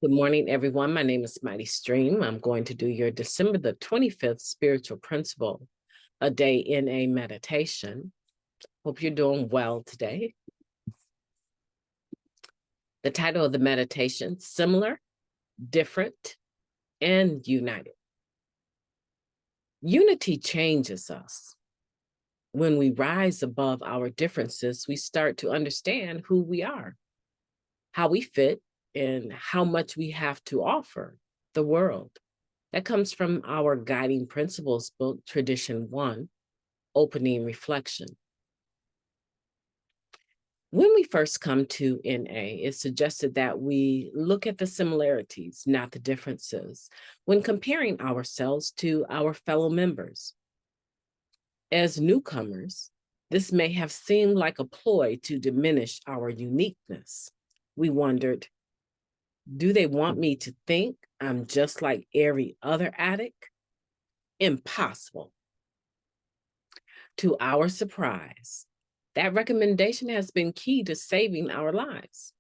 Good morning, everyone. My name is MightyStream. I'm going to do your December the 25th spiritual principle, a day in a meditation. Hope you're doing well today. The title of the meditation, Similar, Different, and United. Unity changes us. When we rise above our differences, we start to understand who we are, how we fit, and how much we have to offer the world. That comes from our guiding principles book, Tradition 1, Opening Reflection. When we first come to NA, it's suggested that we look at the similarities, not the differences, when comparing ourselves to our fellow members. As newcomers, this may have seemed like a ploy to diminish our uniqueness. We wondered, do they want me to think I'm just like every other addict? Impossible. To our surprise, that recommendation has been key to saving our lives.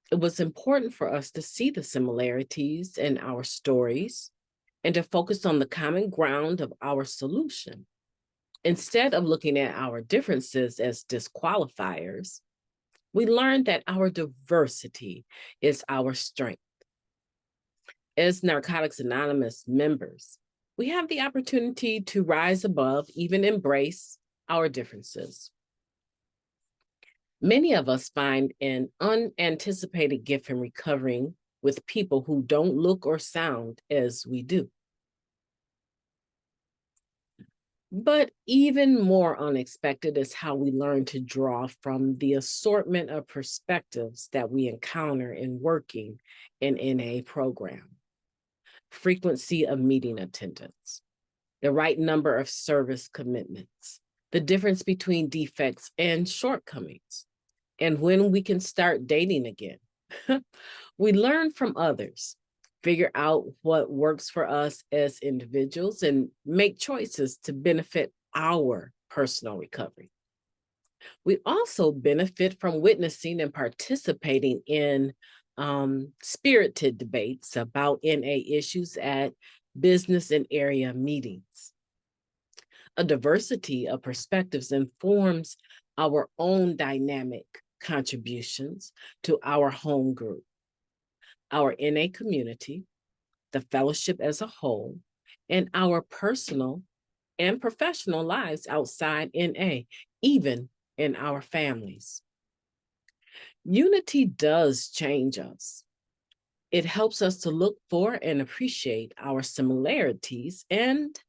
It was important for us to see the similarities in our stories and to focus on the common ground of our solution. Instead of looking at our differences as disqualifiers, we learned that our diversity is our strength. As Narcotics Anonymous members, we have the opportunity to rise above, even embrace our differences. Many of us find an unanticipated gift in recovering with people who don't look or sound as we do. But even more unexpected is how we learn to draw from the assortment of perspectives that we encounter in working in NA program. Frequency of meeting attendance, the right number of service commitments, the difference between defects and shortcomings, and when we can start dating again. We learn from others, figure out what works for us as individuals, and make choices to benefit our personal recovery. We also benefit from witnessing and participating in spirited debates about NA issues at business and area meetings. A diversity of perspectives informs our own dynamic contributions to our home group, our NA community, the fellowship as a whole, and our personal and professional lives outside NA, even in our families. Unity does change us. It helps us to look for and appreciate our similarities and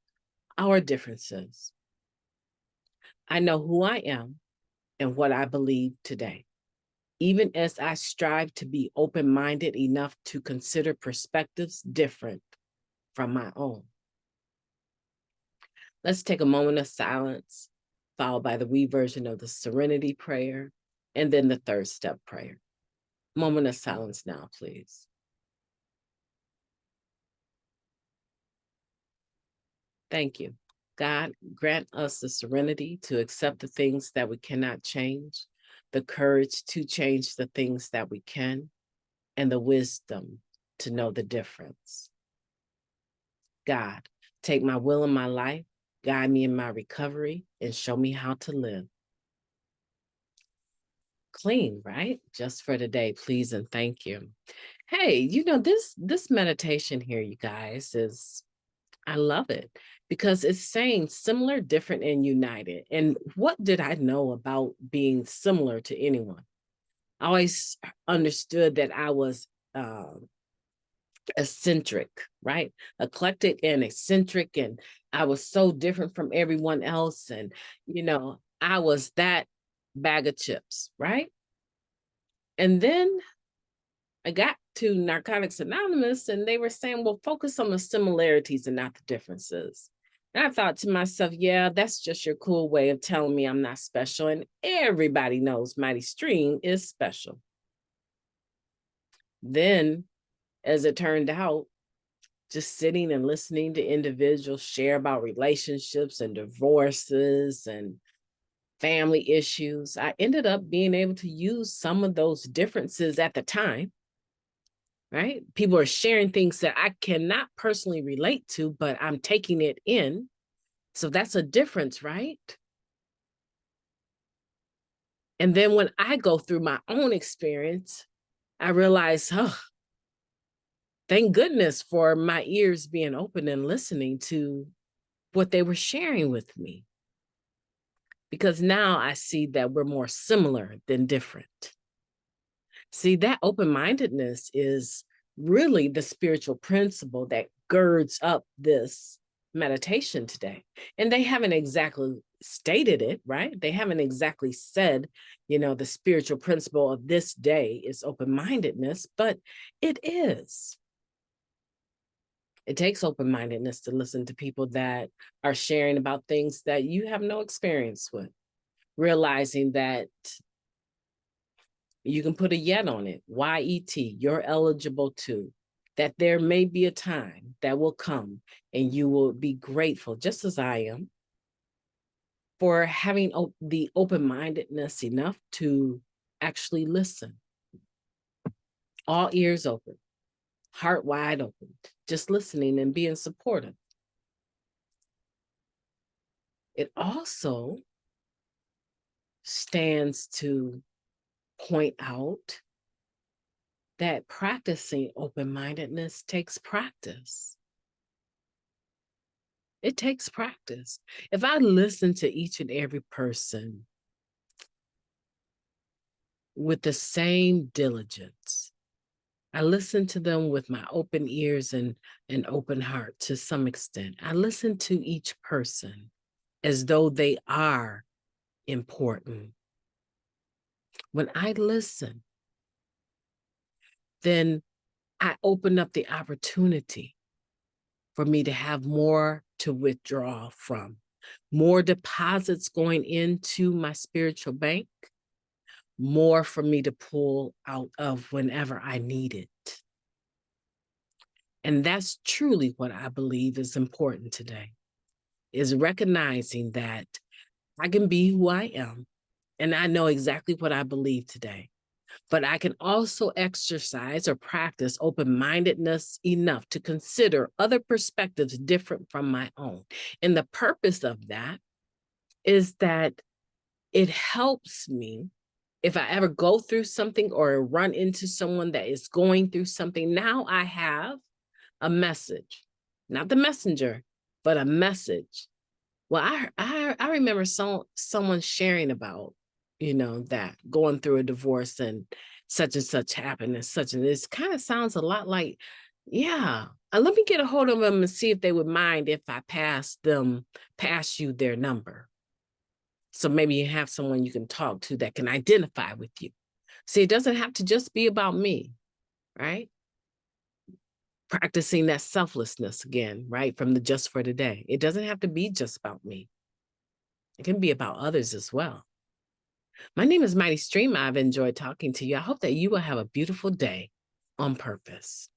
our differences. I know who I am and what I believe today, even as I strive to be open-minded enough to consider perspectives different from my own. Let's take a moment of silence, followed by the reversion of the Serenity Prayer, and then the third step prayer. Moment of silence now, please. Thank you. God, grant us the serenity to accept the things that we cannot change, the courage to change the things that we can, and the wisdom to know the difference. God, take my will in my life, guide me in my recovery, and show me how to live. Clean, right? Just for today, please and thank you. Hey, you know, this meditation here, you guys, I love it because it's saying similar, different, and united. And what did I know about being similar to anyone? I always understood that I was eccentric, right? Eclectic and eccentric, and I was so different from everyone else. And, you know, I was that bag of chips, right? And then I got to Narcotics Anonymous and they were saying, well, focus on the similarities and not the differences. And I thought to myself, yeah, that's just your cool way of telling me I'm not special. And everybody knows MightyStream is special. Then, as it turned out, just sitting and listening to individuals share about relationships and divorces and family issues, I ended up being able to use some of those differences at the time right? People are sharing things that I cannot personally relate to, but I'm taking it in. So that's a difference, right? And then when I go through my own experience, I realize, oh, thank goodness for my ears being open and listening to what they were sharing with me. Because now I see that we're more similar than different. See, that open-mindedness is really the spiritual principle that girds up this meditation today. And they haven't exactly stated it, right? They haven't exactly said, the spiritual principle of this day is open-mindedness, but it is. It takes open-mindedness to listen to people that are sharing about things that you have no experience with, realizing that you can put a yet on it, Y-E-T, you're eligible to, that there may be a time that will come and you will be grateful, just as I am, for having the open-mindedness enough to actually listen. All ears open, heart wide open, just listening and being supportive. It also stands to point out that practicing open-mindedness takes practice. It takes practice. If I listen to each and every person with the same diligence, I listen to them with my open ears and an open heart to some extent. I listen to each person as though they are important. When I listen, then I open up the opportunity for me to have more to withdraw from, more deposits going into my spiritual bank, more for me to pull out of whenever I need it. And that's truly what I believe is important today, is recognizing that I can be who I am, and I know exactly what I believe today. But I can also exercise or practice open-mindedness enough to consider other perspectives different from my own. And the purpose of that is that it helps me if I ever go through something or run into someone that is going through something. Now I have a message, not the messenger, but a message. Well, I remember someone sharing about, that going through a divorce and such happened and such, and this kind of sounds a lot like, yeah, let me get a hold of them and see if they would mind if I pass you their number. So maybe you have someone you can talk to that can identify with you. See, it doesn't have to just be about me, right? Practicing that selflessness again, right? From the just for today. It doesn't have to be just about me. It can be about others as well. My name is Mighty Stream. I've enjoyed talking to you. I hope that you will have a beautiful day on purpose.